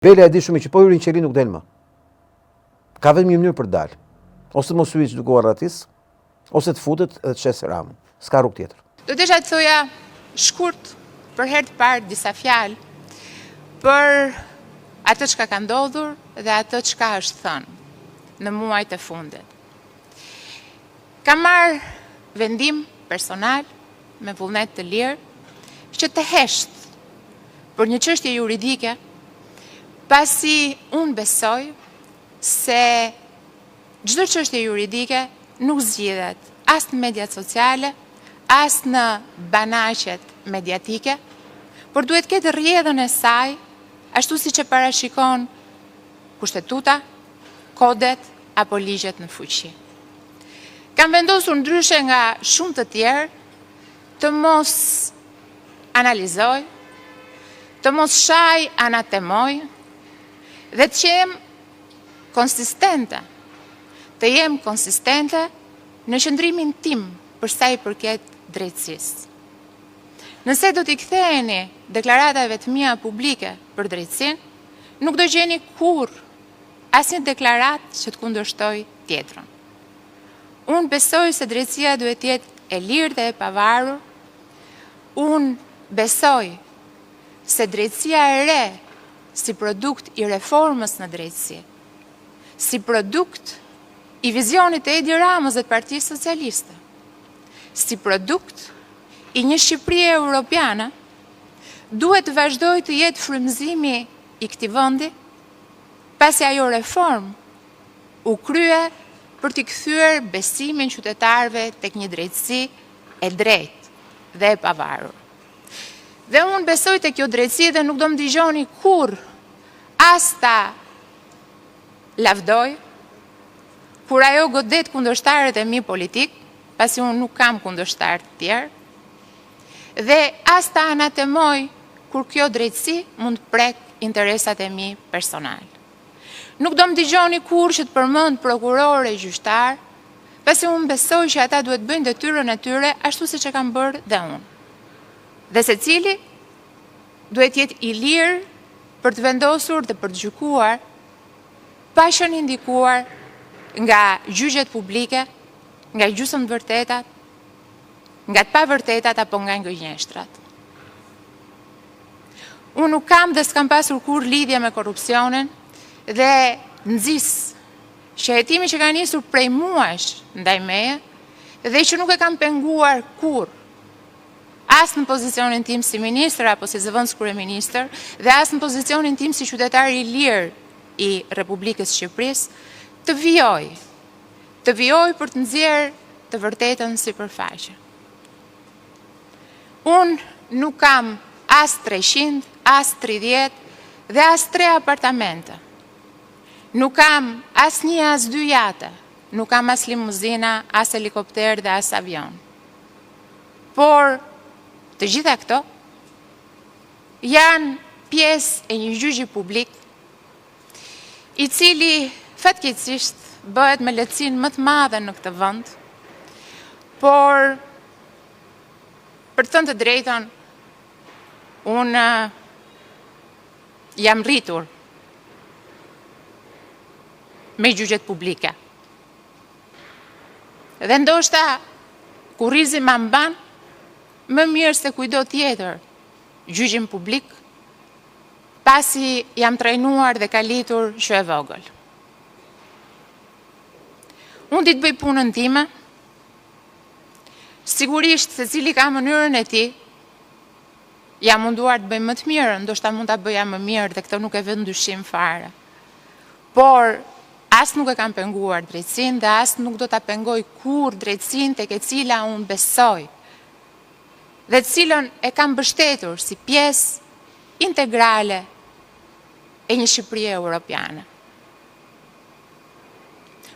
Vela e di shumë që po hyrin qeli nuk del më. Ka vetëm një mënyrë për dalë. Ose mos hyjë duke u arratis, ose të futet dhe të shes Ramën. S'ka rrugë tjetër. Do të isha të thoja shkurt për herë të parë disa fjalë për atë çka ka ndodhur dhe atë çka është thënë në muajt e fundit. Kam marrë vendim personal me vullnet të lirë që të hesht për një çështje juridike, pasi unë besoj se çdo çështje juridike nuk zgjidhet as në mediat sociale, as në banaqet mediatike, por duhet ketë rrjedhën e saj, ashtu siç e parashikon kushtetuta, kodet apo ligjet në fuqi. Kam vendosur ndryshe nga shumë të tjerë të mos analizoj, të mos shaj anatemoj dhe të jem konsistente, në qëndrimin tim për sa i përket drejtësisë. Nëse do t'i ktheheni deklaratave të mia publike për drejtësinë, nuk do gjeni kurrë asnjë deklaratë që të kundërshtoj tjetrën. Unë besoj se drejtësia duhet të jetë e lirë dhe e pavarur. Unë besoj se drejtësia e re si produkt i reformës në drejtësi, si produkt i vizionit e Edi Ramës dhe të Partisë Socialiste, si produkt i një Shqipërie europiane, duhet të vazhdoj të jetë frymëzimi i këtij vendi, pasi ajo reform u krye për t'i kthyer besimin qytetarëve tek një drejtësi e drejtë dhe e pavarur. Dhe unë besoj te kjo drejtësi dhe nuk do më dëgjoni kurrë as ta lavdoj, kur ajo godet kundërshtarët e mi politik, pasi unë nuk kam kundërshtarë të tjerë, dhe as ta anatemoj kur kjo drejtësi mund të prek interesat e mi personal. Nuk do më dëgjoni kurrë që të përmend prokurorë e gjyqtar, pasi unë besoj që ata duhet bëjnë detyrën e tyre ashtu siç e kam bërë dhe unë. Dhe secili duhet jetë i lirë për të vendosur dhe për të gjykuar pa qenë indikuar nga gjyqjet publike, nga gjysmëvërtetat, nga të pavërtetat apo nga gënjeshtrat. Unë nuk kam dhe s'kam pasur kurrë lidhje me korrupsionin dhe nxis që hetimi që ka nisur prej muajsh ndaj meje dhe që nuk e kam penguar kurrë, as në pozicionin tim si ministër apo si zëvendës kryeministër dhe as në pozicionin tim si qytetar i lirë i Republikës Shqipërisë, të vijoj për të nxjerrë të vërtetën sipërfaqe. Unë nuk kam as 300, as 30 dhe as 3 apartamente. Nuk kam as 1, as 2 jate, nuk kam as limuzina, as helikopter dhe as avion. Por të gjitha këto janë pjesë e një gjyqi publik i cili fatkeqësisht bëhet me lehtësinë më të madhe në këtë vend, por për të thënë të drejtën, unë jam rritur me gjyqet publike. Dhe ndoshta kurrizi ma mban më mirë se kujdo tjetër gjyqin publik, pasi jam trajnuar dhe kalitur që e vogël. Unë di të bëj punën time, sigurisht se cili ka mënyrën e tij, jam munduar të bëj më të mirë, ndoshta mund ta bëja më mirë dhe këtë nuk e vë ndyshim fare. Por as nuk e kam penguar drejtësinë dhe as nuk do ta pengoj kurrë drejtësinë tek e cila unë besoj dhe të cilën e kam mbështetur si pjesë integrale e një Shqipërie europiane.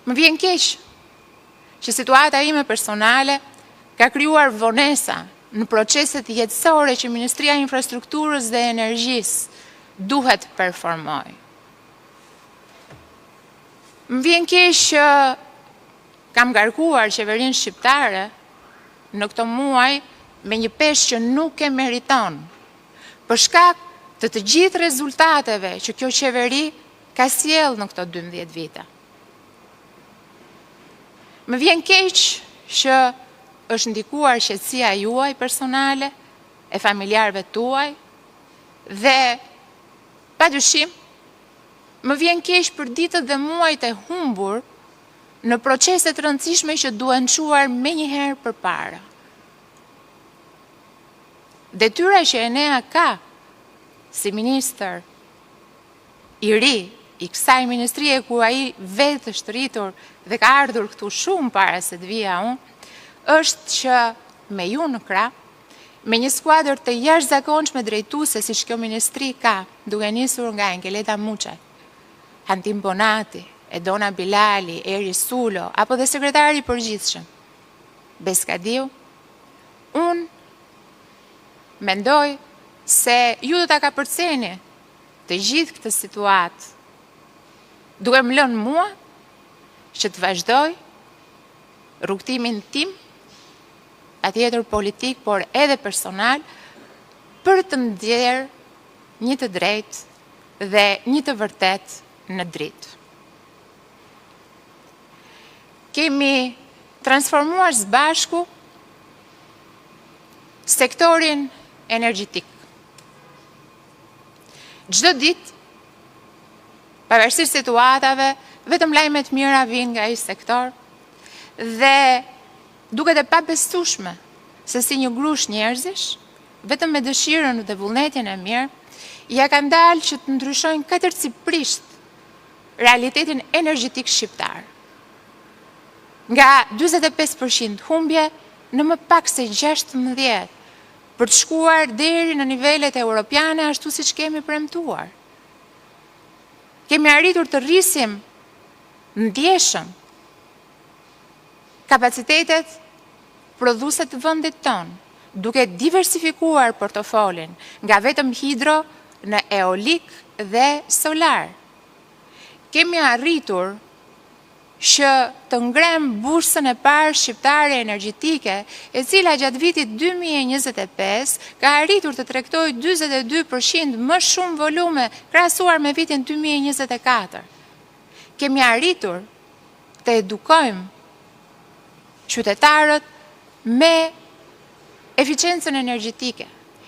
Më vjen keq që situata ime personale ka krijuar vonesa në proceset jetësore që Ministria e Infrastrukturës dhe Energjisë duhet performoj. Më vjen keq që kam ngarkuar qeverinë shqiptare në këto muaj me një peshë që nuk e meriton, për shkak të gjithë rezultateve që kjo qeveri ka sjellë në këto 12 vite. Më vjen keq që është ndikuar qetësia juaj personale, e familjarëve tuaj, dhe padyshim më vjen keq për ditët dhe muajt e humbur në procese të rëndësishme që duhen çuar menjëherë përpara. Detyra që Enea ka si ministër i ri i kësaj ministrie, ku ai vetë është rritur dhe ka ardhur këtu shumë para se të vija unë, është që me ju në krah, me një skuadër të jashtëzakonshme drejtuese siç kjo ministri ka, duke nisur nga Engeleta Muçaj, Hantim Bonati, Edona Bilali, Eri Sulo, apo dhe sekretari i përgjithshëm, Beskadiu, unë mendoj se ju do ta kapërceni të gjithë këtë situatë, duke më lënë mua që të vazhdoj rrugtimin tim, patjetër politik, por edhe personal, për të ndjerë një të drejtë dhe një të vërtet në dritë. Kemi transformuar së bashku sektorin energjetik. Çdo ditë, pavarësisht situatave, vetëm lajme të mira vijnë nga ai sektor dhe duket e pabesueshme se si një grush njerëzish, vetëm me dëshirën dhe vullnetin e mirë, ja kanë dalë që të ndryshojnë katërcipërisht realitetin energjetik shqiptar. Nga 45% humbje në më pak se 16 për të shkuar deri në nivelet europiane ashtu siç kemi premtuar. Kemi arritur të rrisim ndjeshëm kapacitetet prodhuese të vendit tonë, duke diversifikuar portofolin nga vetëm hidro në eolik dhe solar. Kemi arritur që të ngrem bursën e parë shqiptare energjetike, e cila gjatë vitit 2025 ka arritur të tregtojë 42% më shumë volume krahasuar me vitin 2024. Kemi arritur të edukojmë qytetarët me eficiencën energjetike.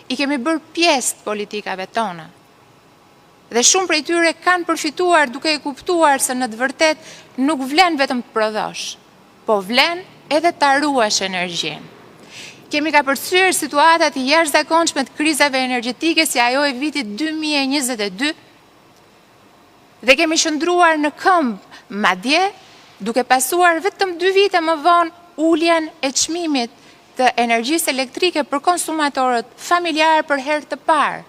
I kemi bërë pjesë të politikave tona. Dhe shumë prej tyre kanë përfituar duke e kuptuar se në të vërtet nuk vlen vetëm të prodhosh, po vlen edhe ta ruash energjinë. Kemi kapërcyer situatat i jashtëzakonshme të krizave energjetike si ajo e vitit 2022 dhe kemi qëndruar në këmbë, madje duke pasuar vetëm 2 vite më vonë uljen e çmimit të energjisë elektrike për konsumatorët familjarë për herë të parë.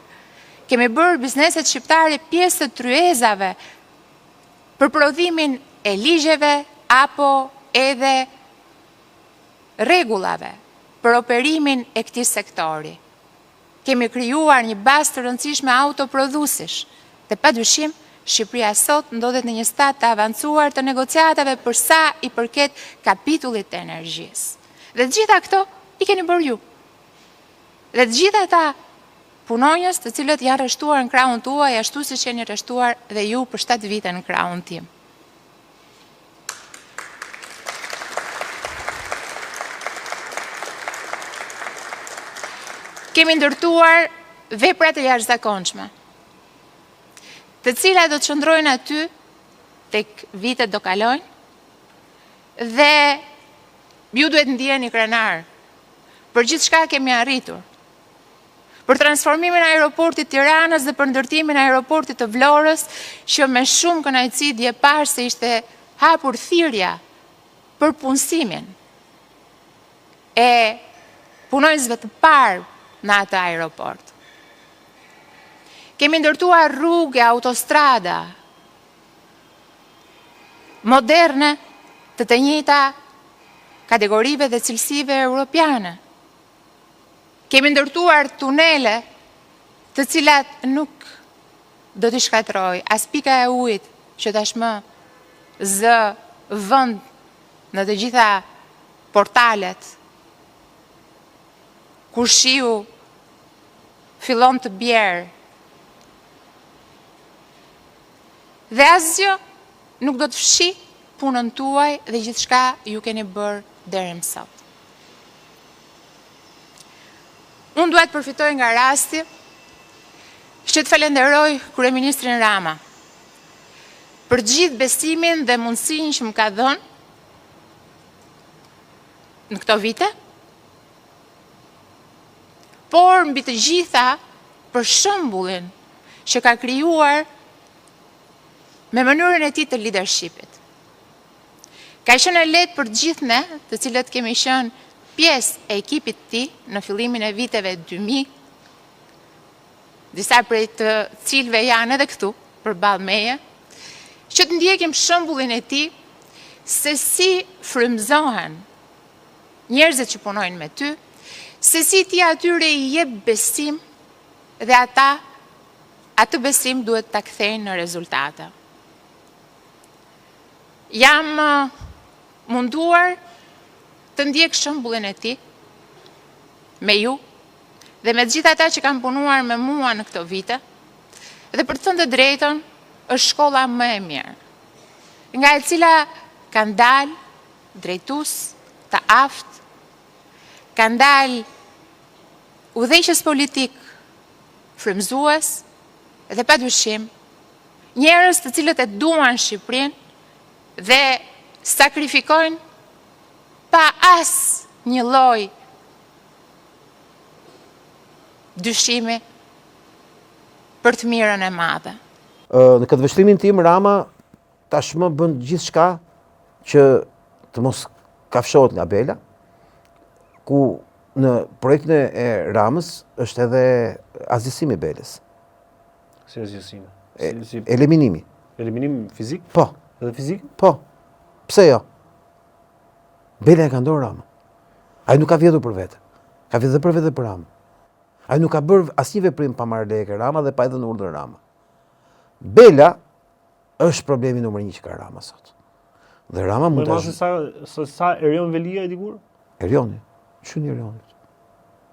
Kemi bërë bizneset shqiptare pjesë të tryezave për prodhimin e ligjeve apo edhe rregullave për operimin e këtij sektori. Kemi krijuar një bazë të rëndësishme autoprodhuesish dhe padyshim Shqipëria sot ndodhet në një stad të avancuar të negociatave për sa i përket kapitullit të energjisë. Dhe të gjitha këto i keni bërë ju. Dhe të gjitha ata punonjës të cilët janë rreshtuar në krahun tuaj ashtu siç jeni rreshtuar dhe ju për 7 vite në krahun tim. Kemi ndërtuar vepra të jashtëzakonshme, të cilat do të qëndrojnë aty tek vitet do kalojnë, dhe ju duhet ndjeni krenar për gjithë shka kemi arritur. Për transformimin e aeroportit Tiranës dhe për ndërtimin e aeroportit të Vlorës, që me shumë kënaqësi dje parë se ishte hapur thirrja për punësimin e punonjësve të parë në atë aeroport. Kemi ndërtuar rrugë, autostrada moderne të njëjta kategorive dhe cilësive europiane. Kemi ndërtuar tunele të cilat nuk do t'i shkatroj as pika e ujit që tashmë zë vend në të gjitha portalet, kur shiu fillon të bjerë Dhe asgjë nuk do të fshi punën tuaj dhe gjithçka ju keni bërë deri më sot. Unë duhet përfitoj nga rasti që të falenderoj kryeministrin Rama për gjithë besimin dhe mundësinë që më ka dhënë në këto vite, por mbi të gjitha për shembullin që ka krijuar me mënyrën e tij të leadershipit. Ka qenë lehtë për gjithë ne, të cilët kemi qenë pjesë e ekipit të tij në fillimin e viteve 2000, disa prej të cilëve janë edhe këtu përballë meje, që të ndjekim shembullin e tij se si frymëzohen njerëzit që punojnë me ty, se si ti atyre i jep besim dhe ata atë besim duhet ta kthejnë në rezultate. Jam munduar të ndjek shembullin e tij me ju dhe me gjithë ata që kanë punuar me mua në këto vite, dhe për të thënë të drejtën, është shkolla më e mirë, nga e cila kanë dalë drejtues të aftë, kanë dalë udhëheqës politik, frymëzues dhe padyshim njerëz të cilët e duan Shqipërinë dhe sakrifikojnë pa asnjë lloj dyshimi për të mirën e madhe. Në këtë vështrimin tim, Rama tashmë bën gjithçka që të mos kafshohet nga Bela, ku në projektin e Ramës është edhe azgjësimi i Belës. Si azgjësimi? Eliminimi. Eliminim fizik? Po. Edhe fizik? Po. Pse jo? Bela e ka ndorë Rama. Ai nuk ka vjedhur për vete. Ka vjedhur për vete për Rama. Ai nuk ka bërë asnjë veprim pa marrë lekë Rama dhe pa i dhënë urdhër Rama. Bela është problemi numër 1 që ka Rama sot. Dhe Rama mund të sa Erion Velia e dikur? Erioni. Çuni Erioni.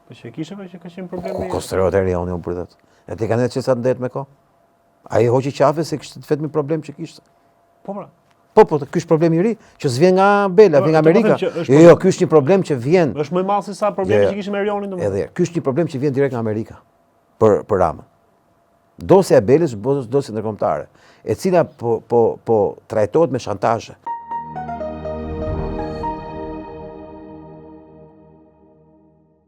Po që kishte që ka qenë problemi. Konsiderohet Erioni për det. E ti kanë çesa ndet me kohë. Ai hoqi qafe se kishte vetëm problem që kishte. Po pra. Po, ky është problemi i ri, që s'vjen nga Bela, vjen nga Amerika. Jo, ky është një problem që vjen. Është më i madh se sa problemi që kishte me Erionin domosdoshmë. Edhe, ky është një problem që vjen direkt nga Amerika për Ramën. Dosja e Belës është dosje ndërkombëtare, e cila po trajtohet me shantazhe.